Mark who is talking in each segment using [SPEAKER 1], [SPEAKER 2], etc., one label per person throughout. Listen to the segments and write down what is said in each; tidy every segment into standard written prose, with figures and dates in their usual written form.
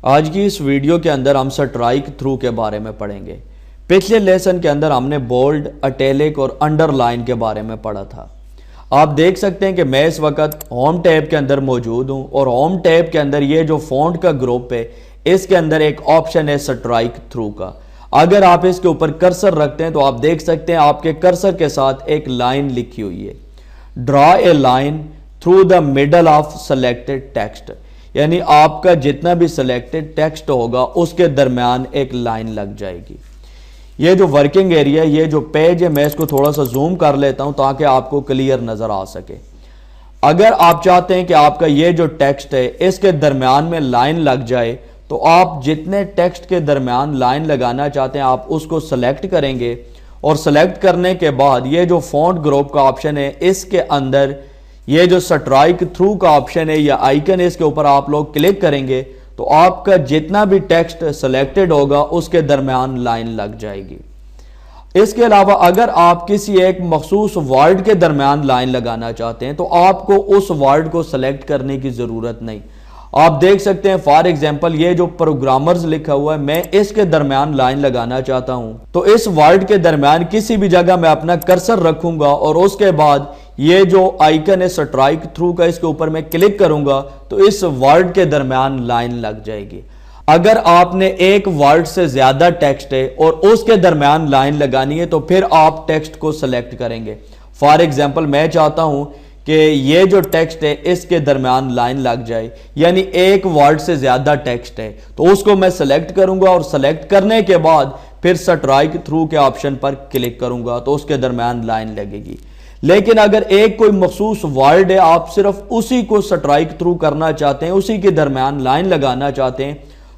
[SPEAKER 1] آج کی اس ویڈیو کے اندر ہم سٹرائک تھرو کے بارے میں پڑھیں گے۔ پچھلے لیسن کے اندر ہم نے بولڈ، اٹیلک اور انڈر لائن کے بارے میں پڑھا تھا۔ آپ دیکھ سکتے ہیں کہ میں اس وقت ہوم ٹیب کے اندر موجود ہوں اور ہوم ٹیب کے اندر یہ جو فونٹ کا گروپ ہے اس کے اندر ایک آپشن ہے سٹرائک تھرو کا۔ اگر آپ اس کے اوپر کرسر رکھتے ہیں تو آپ دیکھ سکتے ہیں آپ کے کرسر کے ساتھ ایک لائن لکھی ہوئی ہے، draw a line through the middle of selected text, یعنی آپ کا جتنا بھی سلیکٹڈ ٹیکسٹ ہوگا اس کے درمیان ایک لائن لگ جائے گی۔ یہ جو ورکنگ ایریا، یہ جو پیج ہے، میں اس کو تھوڑا سا زوم کر لیتا ہوں تاکہ آپ کو کلیئر نظر آ سکے۔ اگر آپ چاہتے ہیں کہ آپ کا یہ جو ٹیکسٹ ہے اس کے درمیان میں لائن لگ جائے تو آپ جتنے ٹیکسٹ کے درمیان لائن لگانا چاہتے ہیں آپ اس کو سلیکٹ کریں گے، اور سلیکٹ کرنے کے بعد یہ جو فونٹ گروپ کا آپشن ہے اس کے اندر یہ جو سٹرائک تھرو کا آپشن ہے یا آئیکن ہے، اس کے اوپر آپ لوگ کلک کریں گے تو آپ کا جتنا بھی ٹیکسٹ سلیکٹڈ ہوگا اس کے درمیان لائن لگ جائے گی۔ اس کے علاوہ اگر آپ کسی ایک مخصوص ورڈ کے درمیان لائن لگانا چاہتے ہیں تو آپ کو اس ورڈ کو سلیکٹ کرنے کی ضرورت نہیں۔ آپ دیکھ سکتے ہیں فار ایگزامپل یہ جو پروگرامرز لکھا ہوا ہے، میں اس کے درمیان لائن لگانا چاہتا ہوں تو اس ورڈ کے درمیان کسی بھی جگہ میں اپنا کرسر رکھوں گا اور اس کے بعد یہ جو آئیکن ہے سٹرائک تھرو کا، اس کے اوپر میں کلک کروں گا تو اس ورڈ کے درمیان لائن لگ جائے گی۔ اگر آپ نے ایک ورڈ سے زیادہ ٹیکسٹ ہے اور اس کے درمیان لائن لگانی ہے تو پھر آپ ٹیکسٹ کو سلیکٹ کریں گے۔ فار ایگزامپل میں چاہتا ہوں کہ یہ جو ٹیکسٹ ہے اس کے درمیان لائن لگ جائے، یعنی ایک ورڈ سے زیادہ ٹیکسٹ ہے تو اس کو میں سلیکٹ کروں گا، اور سلیکٹ کرنے کے بعد پھر سٹرائک تھرو کے آپشن پر کلک کروں گا تو اس کے درمیان لائن لگے گی۔ لیکن اگر ایک کوئی مخصوص ورڈ ہے، آپ صرف اسی کو سٹرائک تھرو کرنا چاہتے ہیں، اسی کے درمیان لائن لگانا چاہتے ہیں،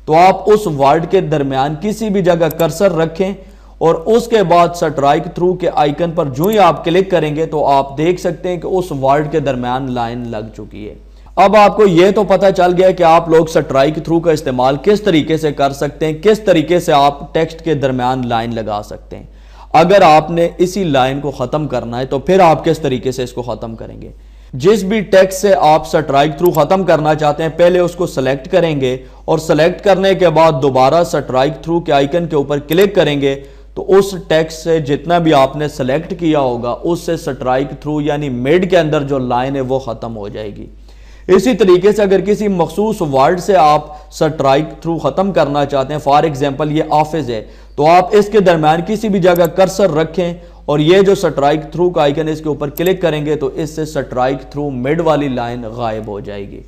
[SPEAKER 1] تو آپ اس ورڈ کے درمیان کسی بھی جگہ کرسر رکھیں اور اس کے بعد سٹرائک تھرو کے آئیکن پر جو ہی آپ کلک کریں گے تو آپ دیکھ سکتے ہیں کہ اس ورڈ کے درمیان لائن لگ چکی ہے۔ اب آپ کو یہ تو پتہ چل گیا کہ آپ لوگ سٹرائک تھرو کا استعمال کس طریقے سے کر سکتے ہیں، کس طریقے سے آپ ٹیکسٹ کے درمیان لائن لگا سکتے ہیں۔ اگر آپ نے اسی لائن کو ختم کرنا ہے تو پھر آپ کس طریقے سے اس کو ختم کریں گے؟ جس بھی ٹیکسٹ سے آپ سٹرائک تھرو ختم کرنا چاہتے ہیں پہلے اس کو سلیکٹ کریں گے، اور سلیکٹ کرنے کے بعد دوبارہ سٹرائک تھرو کے آئیکن کے اوپر کلک کریں گے تو اس ٹیکسٹ سے جتنا بھی آپ نے سلیکٹ کیا ہوگا اس سے سٹرائک تھرو یعنی مڈ کے اندر جو لائن ہے وہ ختم ہو جائے گی۔ اسی طریقے سے اگر کسی مخصوص ورڈ سے آپ سٹرائک تھرو ختم کرنا چاہتے ہیں، فار ایگزامپل یہ آفس ہے، تو آپ اس کے درمیان کسی بھی جگہ کرسر رکھیں اور یہ جو سٹرائک تھرو کا آئیکن اس کے اوپر کلک کریں گے تو اس سے سٹرائک تھرو مڈ والی لائن غائب ہو جائے گی۔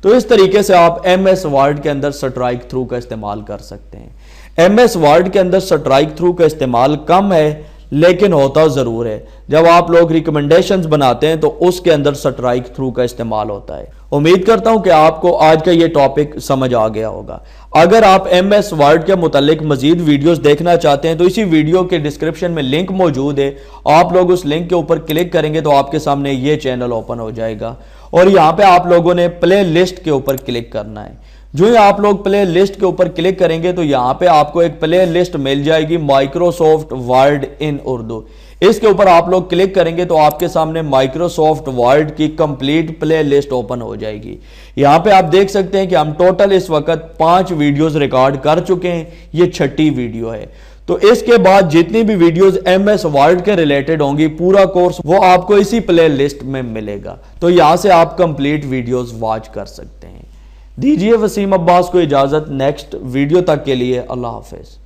[SPEAKER 1] تو اس طریقے سے آپ ایم ایس ورڈ کے اندر سٹرائک تھرو کا استعمال کر سکتے ہیں۔ ایم ایس ورڈ کے اندر سٹرائک تھرو کا استعمال کم ہے لیکن ہوتا ضرور ہے۔ جب آپ لوگ ریکمنڈیشنز بناتے ہیں تو اس کے اندر سٹرائک تھرو کا استعمال ہوتا ہے۔ امید کرتا ہوں کہ آپ کو آج کا یہ ٹاپک سمجھ آ گیا ہوگا۔ اگر آپ ایم ایس ورڈ کے متعلق مزید ویڈیوز دیکھنا چاہتے ہیں تو اسی ویڈیو کے ڈسکرپشن میں لنک موجود ہے، آپ لوگ اس لنک کے اوپر کلک کریں گے تو آپ کے سامنے یہ چینل اوپن ہو جائے گا، اور یہاں پہ آپ لوگوں نے پلے لسٹ کے اوپر کلک کرنا ہے۔ جو ہی آپ لوگ پلے لسٹ کے اوپر کلک کریں گے تو یہاں پہ آپ کو ایک پلے لسٹ مل جائے گی، مائکروسافٹ ورڈ ان اردو۔ اس کے اوپر آپ لوگ کلک کریں گے تو آپ کے سامنے مائکروسافٹ ورڈ کی کمپلیٹ پلے لسٹ اوپن ہو جائے گی۔ یہاں پہ آپ دیکھ سکتے ہیں کہ ہم ٹوٹل اس وقت 5 ویڈیوز ریکارڈ کر چکے ہیں، یہ 6ٹھی ویڈیو ہے۔ تو اس کے بعد جتنی بھی ویڈیوز ایم ایس ورڈ کے ریلیٹڈ ہوں گی پورا کورس وہ آپ کو اسی پلے لسٹ میں ملے گا، تو یہاں سے آپ کمپلیٹ ویڈیوز واچ کر سکتے ہیں۔ دیجیے وسیم عباس کو اجازت، نیکسٹ ویڈیو تک کے لیے اللہ حافظ۔